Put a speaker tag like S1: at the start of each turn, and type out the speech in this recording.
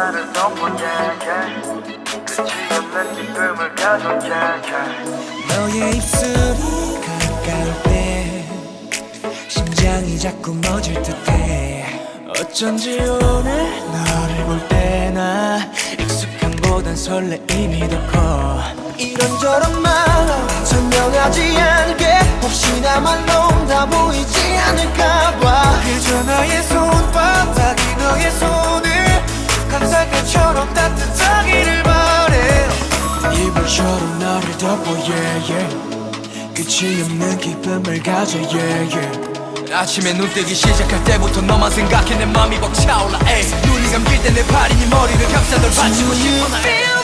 S1: 나를 덮어 yeah, yeah. 끝이 없는 기쁨을 가져 yeah, yeah.
S2: 너의 입술이 가까울 때 심장이 자꾸 멎을 듯해. 어쩐지 오늘 너를 볼 때나 익숙함보단 설레임이 더 커. 이런저런 말로 설명하지 않게 혹시나 말로 다 보이지 않을까봐 그저 나의 손바닥이 너의 손을 감쌀때처럼 따뜻하기를 바래. 이불처럼 나를 덮어 yeah, yeah. 끝이 없는 기쁨을 가져 yeah, yeah. 아침에 눈 뜨기 시작할 때부터 너만 생각해 내 맘이 벅차올라 에이. 눈이 감길 때 내 팔이 네 머리를 감싸 널 받치고 싶어 나